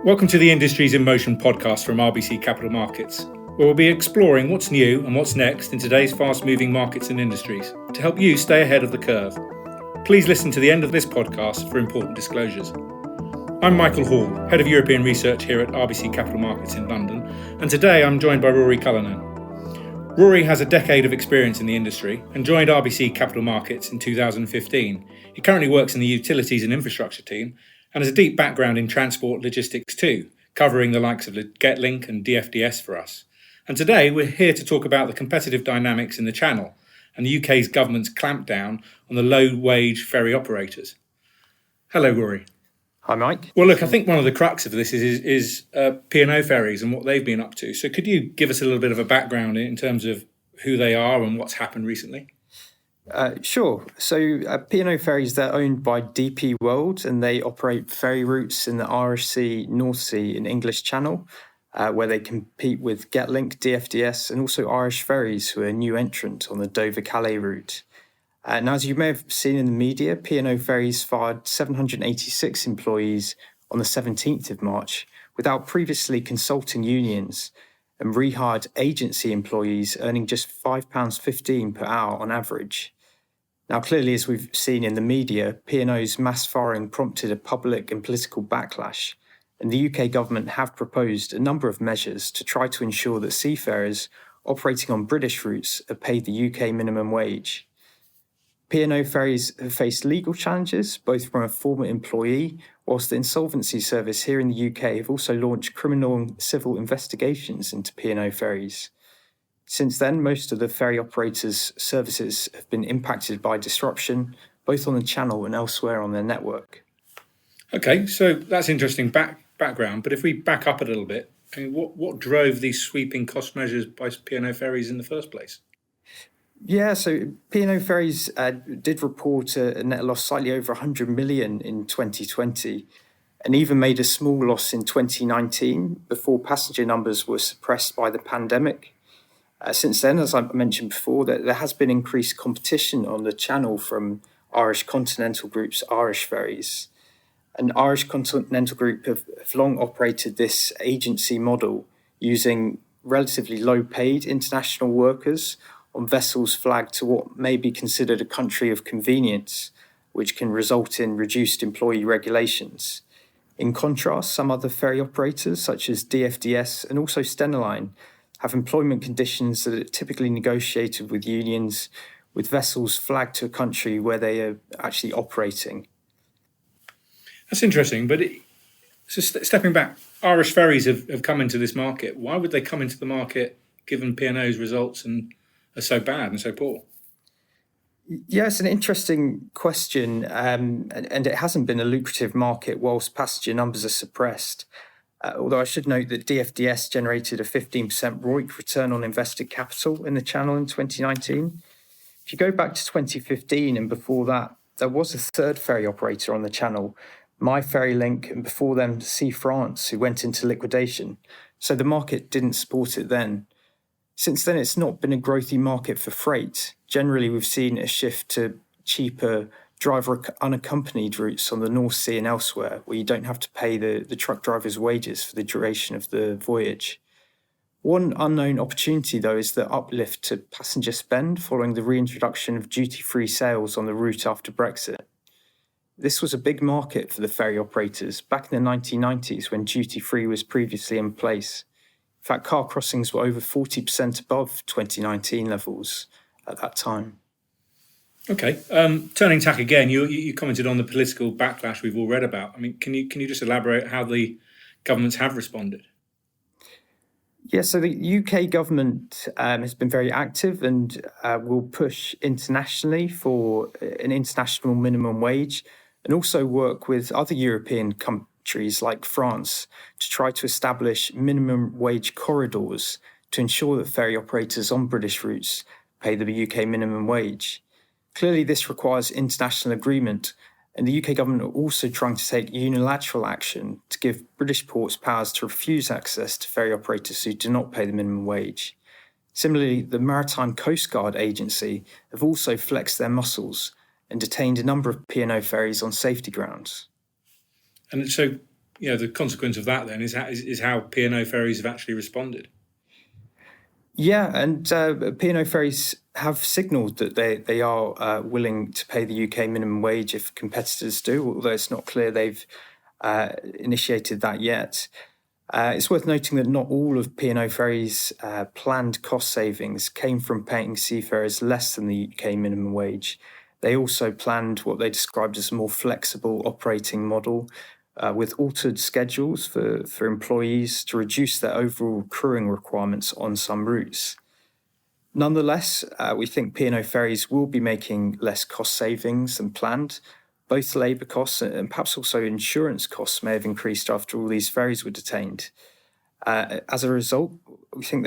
Welcome to the Industries in Motion podcast from RBC Capital Markets, where we'll be exploring what's new and what's next in today's fast-moving markets and industries to help you stay ahead of the curve. Please listen to the end of this podcast for important disclosures. I'm Michael Hall, Head of European Research here at RBC Capital Markets in London, and today I'm joined by Rory Cullinan. Rory has a decade of experience in the industry and joined RBC Capital Markets in 2015. He currently works in the Utilities and Infrastructure team and has a deep background in transport logistics too, covering the likes of Getlink and DFDS for us. And today we're here to talk about the competitive dynamics in the Channel and the UK's government's clampdown on the low-wage ferry operators. Hello, Rory. Hi, Mike. Well, look, I think one of the crux of this is P&O ferries and what they've been up to. So could you give us a little bit of a background in terms of who they are and what's happened recently? Sure. So P&O ferries, they're owned by DP World and they operate ferry routes in the Irish Sea, North Sea and English Channel, where they compete with Getlink, DFDS and also Irish Ferries, who are a new entrant on the Dover-Calais route. Now, as you may have seen in the media, P&O Ferries fired 786 employees on the 17th of March without previously consulting unions and rehired agency employees earning just £5.15 per hour on average. Now, clearly, as we've seen in the media, P&O's mass firing prompted a public and political backlash, and the UK government have proposed a number of measures to try to ensure that seafarers operating on British routes are paid the UK minimum wage. P&O ferries have faced legal challenges, both from a former employee, whilst the Insolvency Service here in the UK have also launched criminal and civil investigations into P&O ferries. Since then, most of the ferry operators' services have been impacted by disruption, both on the Channel and elsewhere on their network. Okay, so that's interesting background, but if we back up a little bit, I mean, what drove these sweeping cost measures by P&O ferries in the first place? Yeah, so P&O Ferries did report a net loss slightly over 100 million in 2020 and even made a small loss in 2019 before passenger numbers were suppressed by the pandemic. Since then, as I mentioned before, there has been increased competition on the Channel from Irish Continental Group's Irish Ferries. And Irish Continental Group have long operated this agency model using relatively low-paid international workers on vessels flagged to what may be considered a country of convenience, which can result in reduced employee regulations. In contrast, some other ferry operators, such as DFDS and also Stena Line, have employment conditions that are typically negotiated with unions, with vessels flagged to a country where they are actually operating. That's interesting, but stepping back, Irish Ferries have come into this market. Why would they come into the market given P&O's results and are so bad and so poor? Yeah, it's an interesting question, and it hasn't been a lucrative market whilst passenger numbers are suppressed. Although I should note that DFDS generated a 15% ROIC return on invested capital in the Channel in 2019. If you go back to 2015 and before that, there was a third ferry operator on the Channel, MyFerryLink, and before them Sea France, who went into liquidation. So the market didn't support it then. Since then, it's not been a growthy market for freight. Generally, we've seen a shift to cheaper driver unaccompanied routes on the North Sea and elsewhere, where you don't have to pay the truck driver's wages for the duration of the voyage. One unknown opportunity, though, is the uplift to passenger spend following the reintroduction of duty-free sales on the route after Brexit. This was a big market for the ferry operators back in the 1990s when duty-free was previously in place. In fact, car crossings were over 40% above 2019 levels at that time. Okay, turning tack again, you commented on the political backlash we've all read about. I mean, can you just elaborate how the governments have responded? Yeah, so the UK government has been very active and will push internationally for an international minimum wage and also work with other European countries like France to try to establish minimum wage corridors to ensure that ferry operators on British routes pay the UK minimum wage. Clearly, this requires international agreement, and the UK government are also trying to take unilateral action to give British ports powers to refuse access to ferry operators who do not pay the minimum wage. Similarly, the Maritime Coast Guard Agency have also flexed their muscles and detained a number of P&O ferries on safety grounds. And so the consequence of that then is how P&O ferries have actually responded. Yeah, and P&O ferries have signalled that they are willing to pay the UK minimum wage if competitors do, although it's not clear they've initiated that yet. It's worth noting that not all of P&O ferries' planned cost savings came from paying seafarers less than the UK minimum wage. They also planned what they described as a more flexible operating model with altered schedules for employees to reduce their overall crewing requirements on some routes. Nonetheless, we think P&O ferries will be making less cost savings than planned. Both labour costs and perhaps also insurance costs may have increased after all these ferries were detained. As a result, we think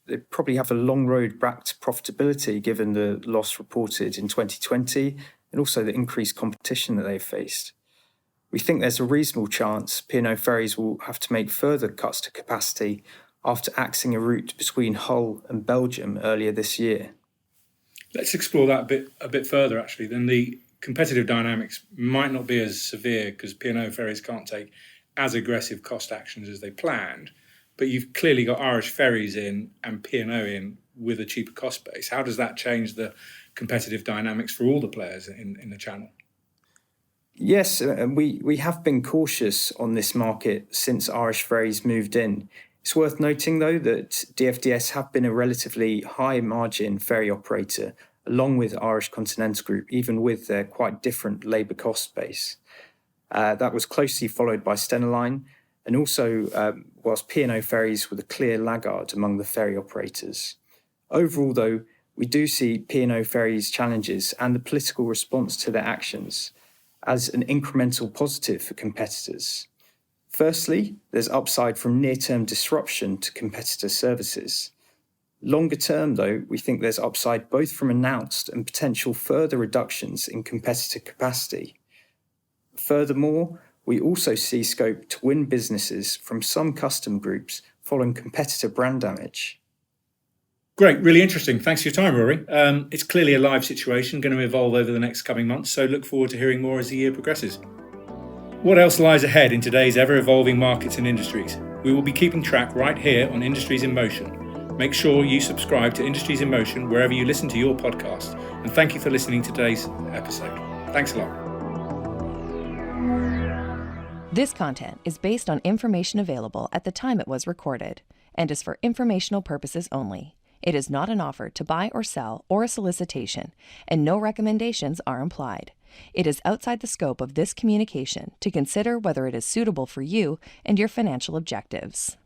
they probably have a long road back to profitability given the loss reported in 2020 and also the increased competition that they've faced. We think there's a reasonable chance P&O ferries will have to make further cuts to capacity after axing a route between Hull and Belgium earlier this year. Let's explore that a bit further, actually. Then the competitive dynamics might not be as severe because P&O ferries can't take as aggressive cost actions as they planned, but you've clearly got Irish Ferries in and P&O in with a cheaper cost base. How does that change the competitive dynamics for all the players in the channel? Yes, we have been cautious on this market since Irish Ferries moved in. It's worth noting, though, that DFDS have been a relatively high-margin ferry operator, along with Irish Continental Group, even with their quite different labour cost base. That was closely followed by Stena Line, and also whilst P&O ferries were the clear laggard among the ferry operators. Overall, though, we do see P&O ferries' challenges and the political response to their actions as an incremental positive for competitors. Firstly, there's upside from near-term disruption to competitor services. Longer term, though, we think there's upside both from announced and potential further reductions in competitor capacity. Furthermore, we also see scope to win businesses from some custom groups following competitor brand damage. Great, really interesting. Thanks for your time, Rory. It's clearly a live situation, going to evolve over the next coming months, so look forward to hearing more as the year progresses. What else lies ahead in today's ever-evolving markets and industries? We will be keeping track right here on Industries in Motion. Make sure you subscribe to Industries in Motion wherever you listen to your podcast. And thank you for listening to today's episode. Thanks a lot. This content is based on information available at the time it was recorded and is for informational purposes only. It is not an offer to buy or sell or a solicitation, and no recommendations are implied. It is outside the scope of this communication to consider whether it is suitable for you and your financial objectives.